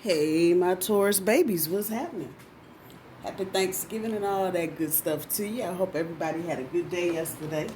Hey, my Taurus babies, what's happening? Happy Thanksgiving and all that good stuff to you. I hope everybody had a good day yesterday.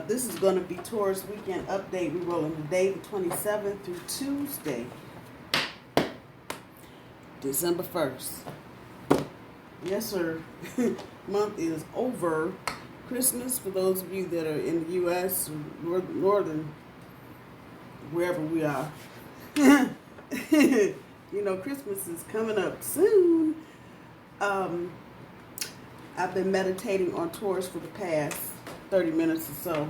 This is going to be Taurus Weekend Update. We're rolling today, the 27th through Tuesday, December 1st. Yes, sir. Month is over. Christmas, for those of you that are in the U.S., or northern, wherever we are. You know, Christmas is coming up soon. I've been meditating on Taurus for the past 30 minutes or so.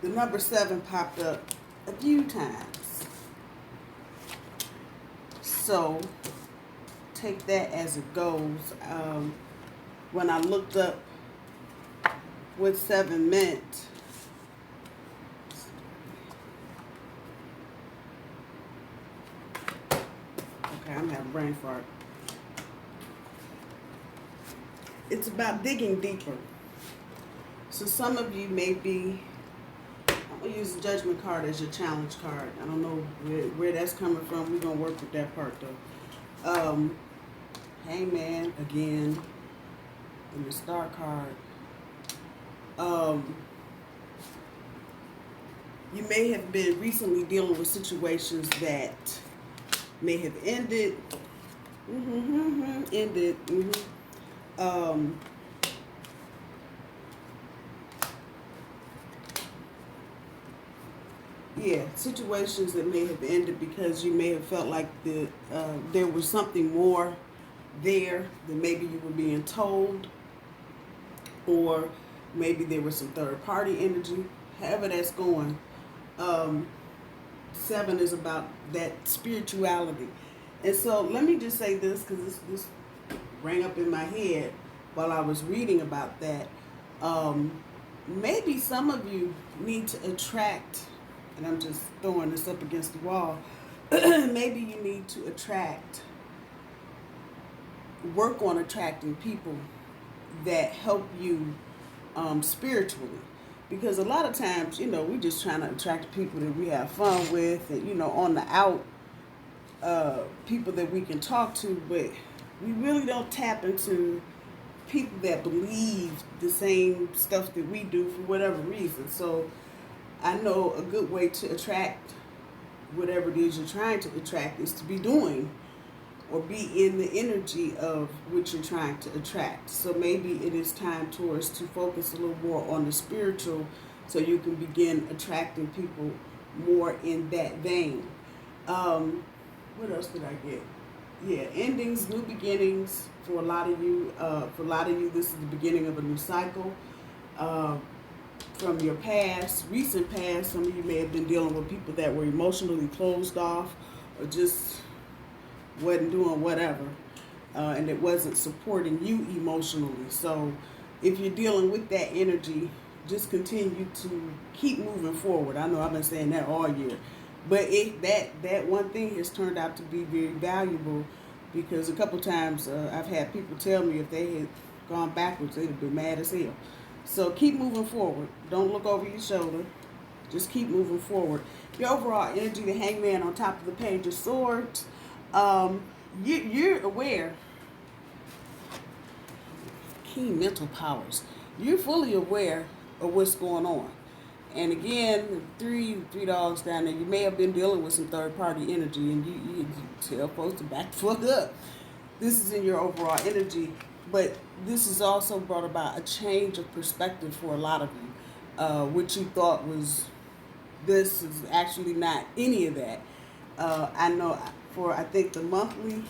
The number 7 popped up a few times. So take that as it goes. When I looked up what 7 meant, I'm having a brain fart. It's about digging deeper. So some of you may be, I'm going to use the judgment card as your challenge card. I don't know where that's coming from. We're going to work with that part though. Hangman again in the star card. You may have been recently dealing with situations that may have ended. Situations that may have ended because you may have felt like there was something more there than maybe you were being told, or maybe there was some third party energy. However that's going. 7 is about that spirituality. And so let me just say this, because this rang up in my head while I was reading about that. Maybe some of you need to attract, and I'm just throwing this up against the wall, maybe you need to work on attracting people that help you spiritually. Because a lot of times, you know, we're just trying to attract people that we have fun with, and, you know, on the out, people that we can talk to, but we really don't tap into people that believe the same stuff that we do for whatever reason. So I know a good way to attract whatever it is you're trying to attract is to be doing or be in the energy of what you're trying to attract. So maybe it is time, Taurus, to focus a little more on the spiritual so you can begin attracting people more in that vein. What else did I get? Yeah, endings, new beginnings for a lot of you. This is the beginning of a new cycle. From your past, recent past, some of you may have been dealing with people that were emotionally closed off or just wasn't doing whatever, and it wasn't supporting you emotionally. So if you're dealing with that energy, just continue to keep moving forward. I know I've been saying that all year, but that one thing has turned out to be very valuable, because a couple times I've had people tell me if they had gone backwards, they'd have been mad as hell. So keep moving forward. Don't look over your shoulder. Just keep moving forward. Your overall energy, the Hangman on top of the Page of Swords. You're aware. Keen mental powers. You're fully aware of what's going on. And again, three dogs down there. You may have been dealing with some third party energy, and you tell folks to back the fuck up. This is in your overall energy, but this has also brought about a change of perspective for a lot of you. What you thought was this is actually not any of that. I know for, I think, the monthly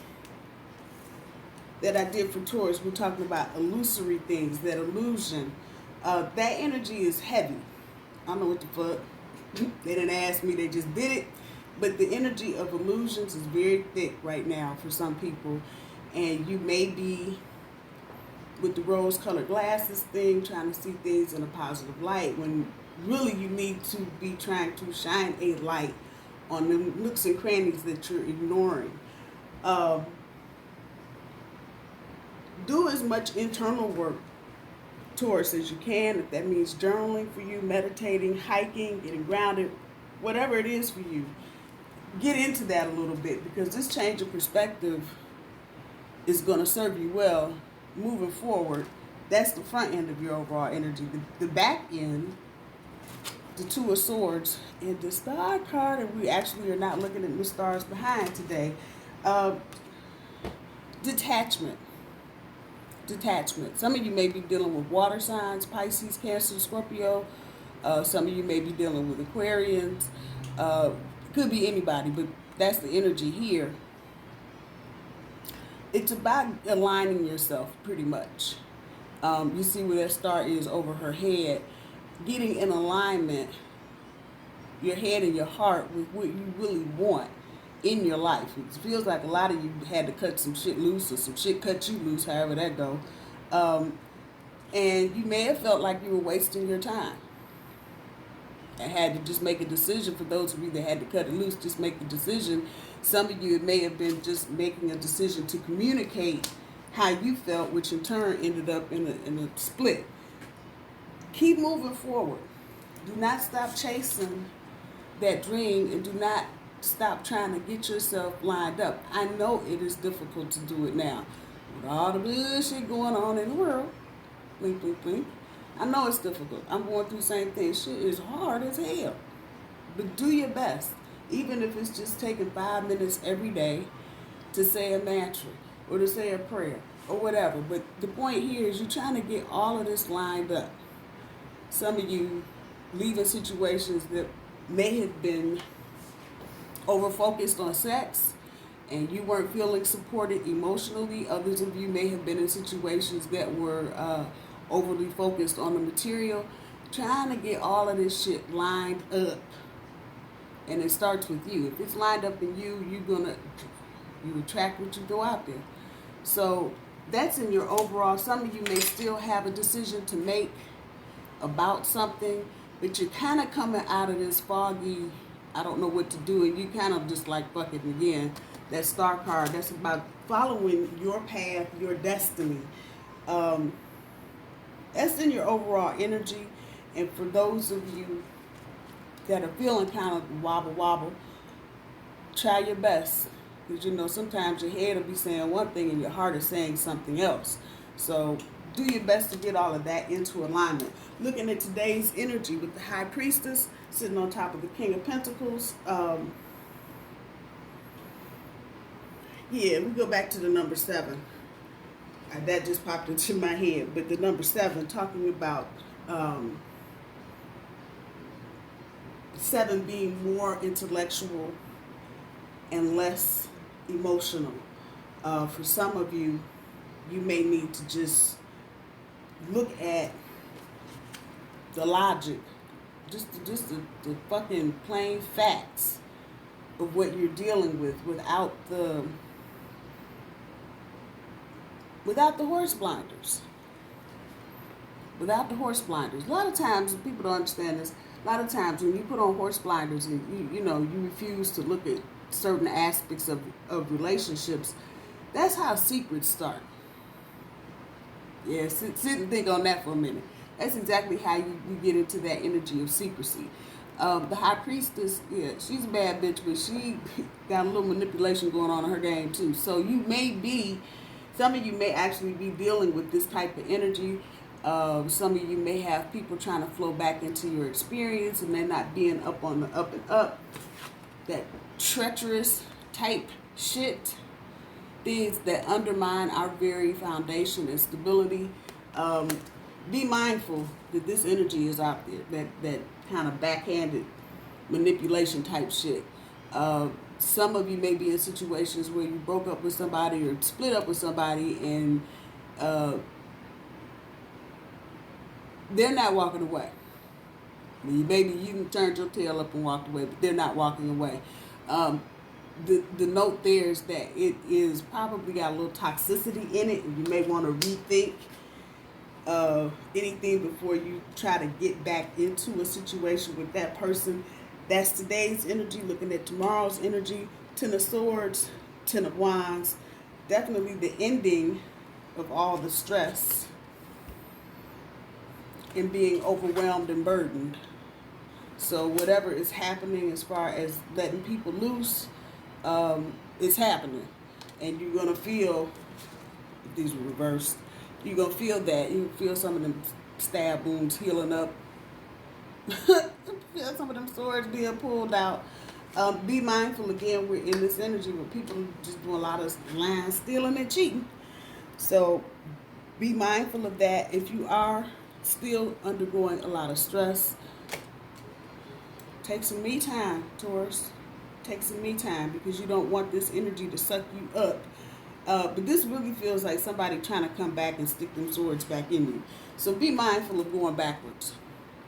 that I did for Taurus, we're talking about illusory things, that illusion. That energy is heavy. I don't know what the fuck. They didn't ask me, they just did it. But the energy of illusions is very thick right now for some people. And you may be with the rose-colored glasses thing, trying to see things in a positive light, when really you need to be trying to shine a light on the nooks and crannies that you're ignoring. Do as much internal work, Taurus, as you can. If that means journaling for you, meditating, hiking, getting grounded, whatever it is for you, get into that a little bit, because this change of perspective is going to serve you well moving forward. That's the front end of your overall energy. The back end, the Two of Swords and the Star card, and we actually are not looking at the stars behind today. Detachment. Some of you may be dealing with water signs, Pisces, Cancer, Scorpio. Some of you may be dealing with Aquarians. Could be anybody, but that's the energy here. It's about aligning yourself, pretty much. You see where that star is over her head. Getting in alignment, your head and your heart, with what you really want in your life. It feels like a lot of you had to cut some shit loose, or some shit cut you loose, however that go. And you may have felt like you were wasting your time. I had to just make a decision. For those of you that had to cut it loose, just make the decision. Some of you, it may have been just making a decision to communicate how you felt, which in turn ended up in a split. Keep moving forward. Do not stop chasing that dream, and do not stop trying to get yourself lined up. I know it is difficult to do it now with all the bullshit going on in the world. Blink, blink, blink. I know it's difficult. I'm going through the same thing. Shit is hard as hell. But do your best. Even if it's just taking 5 minutes every day to say a mantra or to say a prayer or whatever. But the point here is you're trying to get all of this lined up. Some of you leaving situations that may have been over-focused on sex and you weren't feeling supported emotionally. Others of you may have been in situations that were overly focused on the material. Trying to get all of this shit lined up. And it starts with you. If it's lined up in you, you attract what you throw out there. So that's in your overall. Some of you may still have a decision to make about something, but you're kind of coming out of this foggy, I don't know what to do, and you kind of just like, fuck it again. That star card, that's about following your path, your destiny. That's in your overall energy. And for those of you that are feeling kind of wobble, try your best. Because you know, sometimes your head will be saying one thing and your heart is saying something else. So do your best to get all of that into alignment. Looking at today's energy with the High Priestess sitting on top of the King of Pentacles. Yeah, we go back to the number 7. That just popped into my head. But the number 7, talking about 7 being more intellectual and less emotional. For some of you, you may need to just look at the logic, just the fucking plain facts of what you're dealing with without the horse blinders. Without the horse blinders. A lot of times, people don't understand this, a lot of times when you put on horse blinders and you refuse to look at certain aspects of relationships, that's how secrets start. Yeah, sit and think on that for a minute. That's exactly how you get into that energy of secrecy. The High Priestess, yeah, she's a bad bitch, but she got a little manipulation going on in her game too. So some of you may actually be dealing with this type of energy. Some of you may have people trying to flow back into your experience and they're not being up on the up and up. That treacherous type shit. Things that undermine our very foundation and stability. Be mindful that this energy is out there. That kind of backhanded manipulation type shit. Some of you may be in situations where you broke up with somebody or split up with somebody and they're not walking away. Maybe you turned your tail up and walked away, but they're not walking away. The note there is that it is probably got a little toxicity in it, and you may want to rethink anything before you try to get back into a situation with that person. That's today's energy. Looking at tomorrow's energy, 10 of Swords, 10 of Wands. Definitely the ending of all the stress and being overwhelmed and burdened. So whatever is happening as far as letting people loose, it's happening. And you're going to feel, if these were reversed, you're going to feel that. You feel some of them stab wounds healing up. Feel some of them swords being pulled out. Be mindful, again, we're in this energy where people just doing a lot of lying, stealing, and cheating. So be mindful of that. If you are still undergoing a lot of stress, take some me time, Taurus. Take some me time, because you don't want this energy to suck you up. But this really feels like somebody trying to come back and stick them swords back in you. So be mindful of going backwards.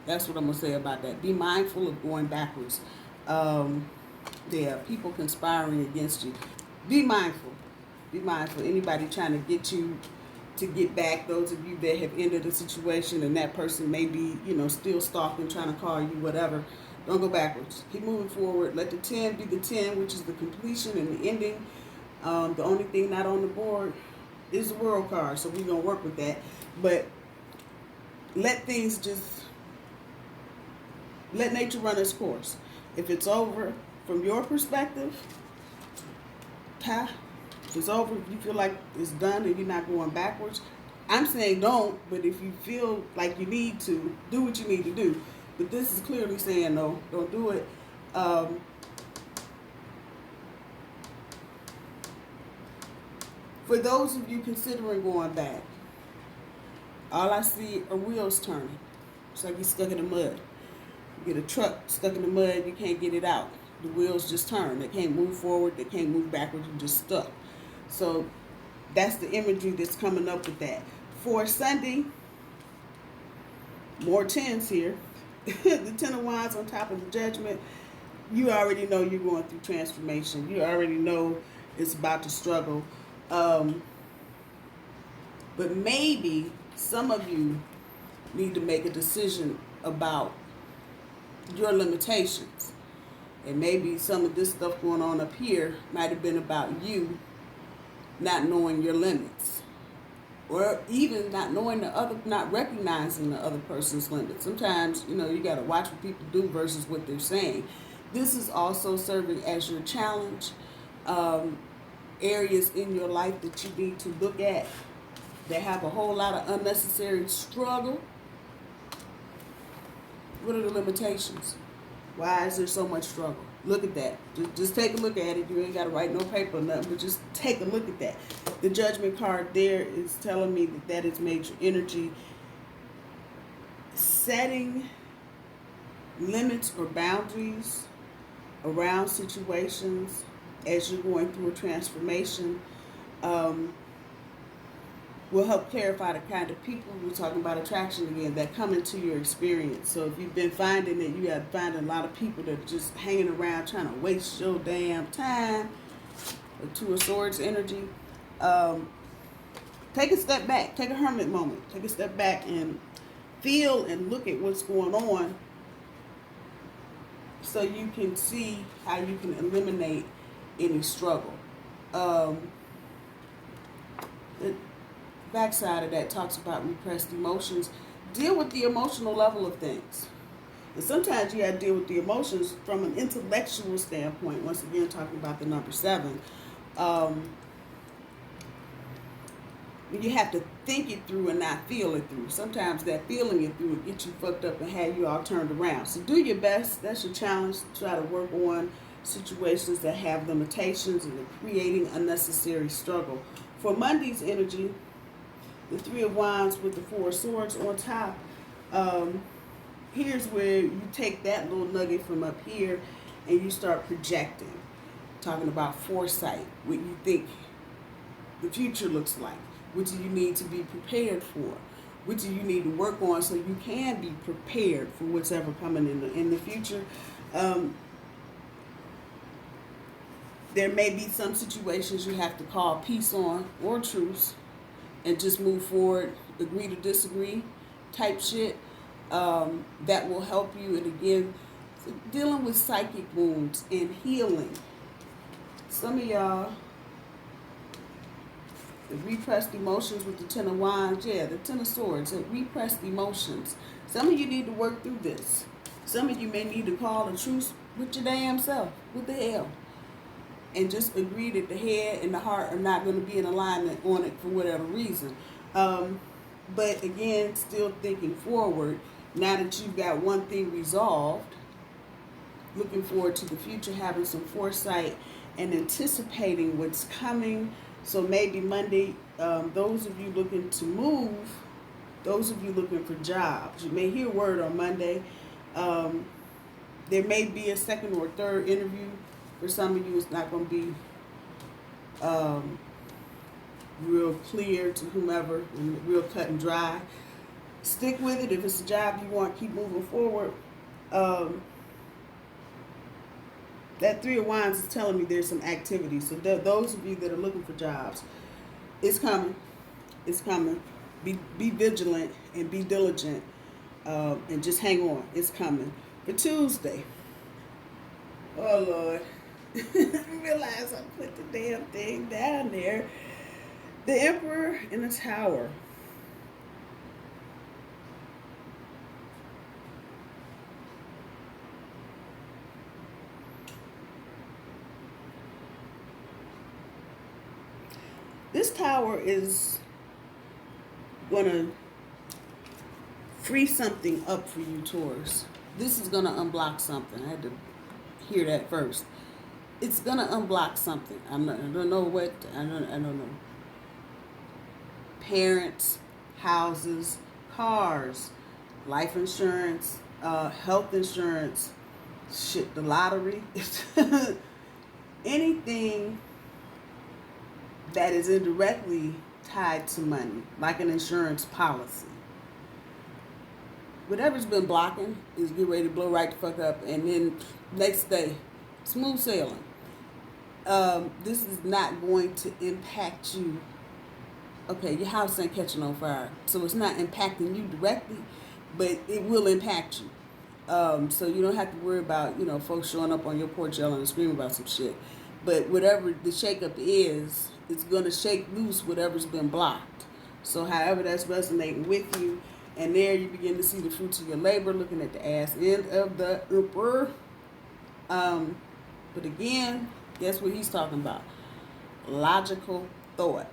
That's what I'm going to say about that. Be mindful of going backwards. There are people conspiring against you. Be mindful. Be mindful. Anybody trying to get you to get back, those of you that have ended a situation and that person may be, still stalking, trying to call you, whatever. Don't go backwards. Keep moving forward. Let the 10 be the 10, which is the completion and the ending. The only thing not on the board is the world card, so we're going to work with that. But let nature run its course. If it's over from your perspective, if it's over, if you feel like it's done and you're not going backwards, I'm saying don't, but if you feel like you need to, do what you need to do. But this is clearly saying no, don't do it. For those of you considering going back, all I see are wheels turning. It's like you're stuck in the mud. You get a truck stuck in the mud, you can't get it out. The wheels just turn. They can't move forward, they can't move backwards, you're just stuck. So that's the imagery that's coming up with that. For Sunday, more 10s here. The 10 of Wands on top of the Judgment. You already know you're going through transformation. You already know it's about to struggle. But maybe some of you need to make a decision about your limitations. And maybe some of this stuff going on up here might have been about you not knowing your limits. Or even not recognizing the other person's limits. Sometimes, you got to watch what people do versus what they're saying. This is also serving as your challenge. Areas in your life that you need to look at that have a whole lot of unnecessary struggle. What are the limitations? Why is there so much struggle? Look at that. Just take a look at it. You ain't got to write no paper or nothing, but just take a look at that. The Judgment card there is telling me that is major energy. Setting limits or boundaries around situations as you're going through a transformation will help clarify the kind of people, we're talking about attraction again, that come into your experience. So if you've been finding that you have finding a lot of people that are just hanging around trying to waste your damn time, the Two of Swords energy, take a step back, take a hermit moment, take a step back and feel and look at what's going on so you can see how you can eliminate any struggle. The backside of that talks about repressed emotions. Deal with the emotional level of things. And sometimes you have to deal with the emotions from an intellectual standpoint. Once again, talking about the number 7. You have to think it through and not feel it through. Sometimes that feeling it through will get you fucked up and have you all turned around. So do your best. That's your challenge. Try to work on situations that have limitations and are creating unnecessary struggle. For Monday's energy, the 3 of Wands with the 4 of Swords on top, here's where you take that little nugget from up here and you start projecting. Talking about foresight, what you think the future looks like. What do you need to be prepared for? What do you need to work on so you can be prepared for what's ever coming in the future? There may be some situations you have to call peace on or truce and just move forward, agree to disagree type shit. That will help you. And again, dealing with psychic wounds and healing. Some of y'all, the repressed emotions with the 10 of Wands, the 10 of Swords, the repressed emotions. Some of you need to work through this. Some of you may need to call a truce with your damn self. What the hell? And just agree that the head and the heart are not going to be in alignment on it for whatever reason. But again, still thinking forward, now that you've got one thing resolved, looking forward to the future, having some foresight and anticipating what's coming. So maybe Monday, those of you looking to move, those of you looking for jobs, you may hear word on Monday. There may be a second or third interview. For some of you, it's not going to be real clear to whomever and real cut and dry. Stick with it. If it's a job you want, keep moving forward. That Three of Wands is telling me there's some activity. So those of you that are looking for jobs, it's coming. It's coming. Be vigilant and be diligent, and just hang on. It's coming. For Tuesday, oh Lord, I realize I put the damn thing down there. The Emperor in the Tower. This tower is going to free something up for you, Taurus. This is going to unblock something. I had to hear that first. It's going to unblock something. I don't know what. I don't know. Parents, houses, cars, life insurance, health insurance, shit, the lottery. Anything that is indirectly tied to money, like an insurance policy. Whatever's been blocking is get ready to blow right the fuck up, and then next day, smooth sailing. This is not going to impact you. Okay, your house ain't catching on fire, so it's not impacting you directly, but it will impact you. So you don't have to worry about, folks showing up on your porch yelling and screaming about some shit. But whatever the shakeup is, it's going to shake loose whatever's been blocked. So however that's resonating with you, and there you begin to see the fruits of your labor, looking at the ass end of the Emperor. But again, guess what he's talking about? Logical thought.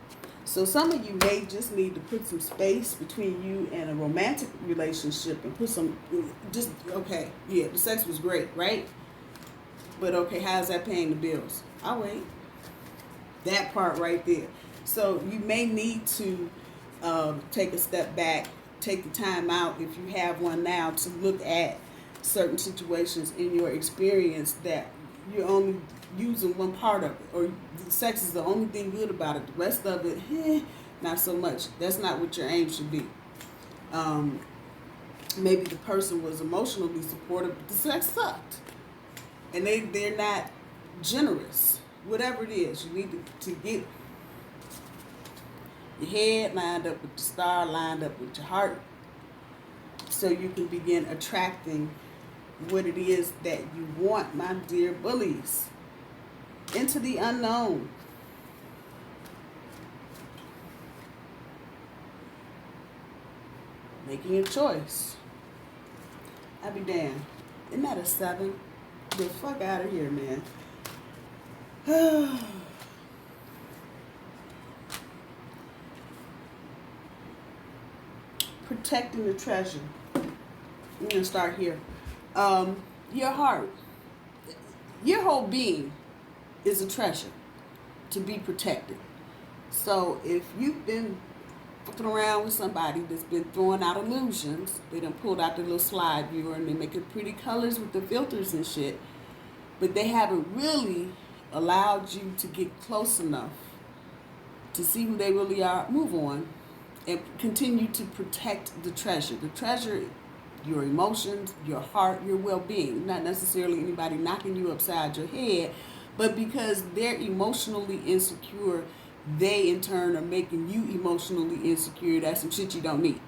So some of you may just need to put some space between you and a romantic relationship and put some, okay, yeah, the sex was great, right? But okay, how's that paying the bills? I'll wait. That part right there. So you may need to take a step back, take the time out, if you have one now, to look at certain situations in your experience that you're only using one part of it, or sex is the only thing good about it. The rest of it, not so much. That's not what your aim should be. Maybe the person was emotionally supportive, but the sex sucked, and they're not generous. Whatever it is, you need to get your head lined up with the star, lined up with your heart, so you can begin attracting what it is that you want, my dear bullies. Into the unknown. Making a choice. I'll be damned. Isn't that a 7? Get the fuck out of here, man. Protecting the treasure. I'm going to start here. Your heart. Your whole being is a treasure to be protected. So if you've been fucking around with somebody that's been throwing out illusions, they done pulled out the little slide viewer and they making pretty colors with the filters and shit, but they haven't really allowed you to get close enough to see who they really are, move on and continue to protect the treasure. The treasure, your emotions, your heart, your well-being. Not necessarily anybody knocking you upside your head, but because they're emotionally insecure, they in turn are making you emotionally insecure. That's some shit you don't need.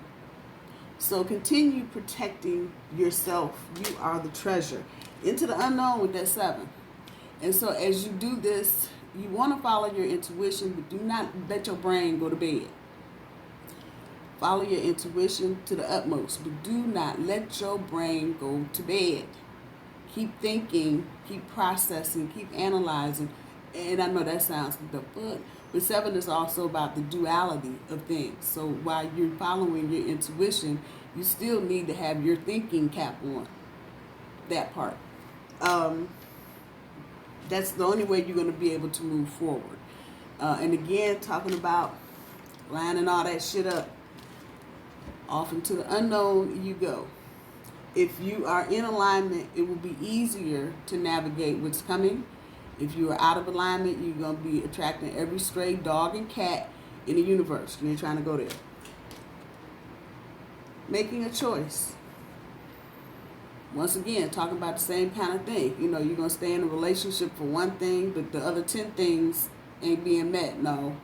So continue protecting yourself. You are the treasure. Into the unknown with that 7. And so as you do this, you want to follow your intuition, but do not let your brain go to bed. Follow your intuition to the utmost, but do not let your brain go to bed. Keep thinking, keep processing, keep analyzing. And I know that sounds the foot, but 7 is also about the duality of things. So while you're following your intuition, you still need to have your thinking cap on. That part. That's the only way you're going to be able to move forward. And again, talking about lining all that shit up. Off into the unknown you go. If you are in alignment, it will be easier to navigate what's coming. If you are out of alignment, you're going to be attracting every stray dog and cat in the universe. You ain't trying to go there. Making a choice. Once again, talking about the same kind of thing. You know, you're going to stay in a relationship for one thing, but the other 10 things ain't being met. No.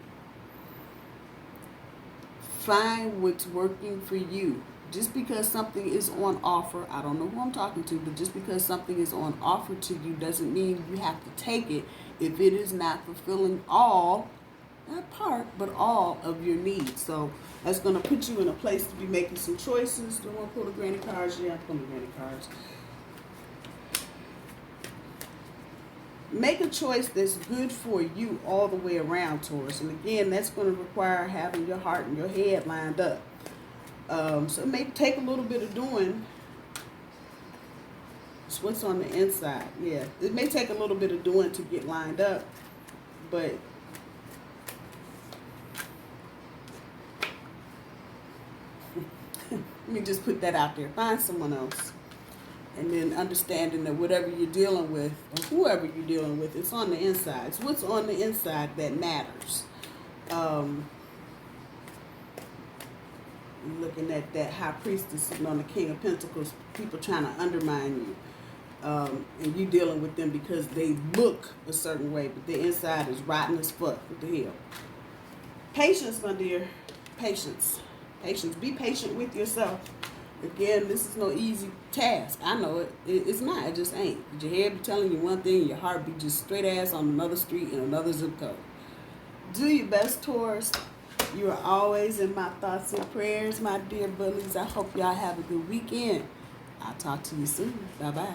Find what's working for you. Just because something is on offer, I don't know who I'm talking to, but just because something is on offer to you doesn't mean you have to take it if it is not fulfilling all, not part, but all of your needs. So that's going to put you in a place to be making some choices. Do you want to pull the granny cards? Yeah, I'm pulling the granny cards. Make a choice that's good for you all the way around, Taurus. And again, that's going to require having your heart and your head lined up. So it may take a little bit of doing. It's what's on the inside. Yeah, it may take a little bit of doing to get lined up. But let me just put that out there. Find someone else. And then understanding that whatever you're dealing with, or whoever you're dealing with, it's on the inside. It's what's on the inside that matters. Looking at that high priestess sitting on the King of Pentacles, people trying to undermine you. And you dealing with them because they look a certain way, but the inside is rotten as fuck. What the hell? Patience, my dear. Patience. Patience. Be patient with yourself. Again, this is no easy task. I know it. It's not. It just ain't. Your head be telling you one thing, your heart be just straight ass on another street in another zip code. Do your best, Taurus. You are always in my thoughts and prayers, my dear bullies. I hope y'all have a good weekend. I'll talk to you soon. Bye-bye.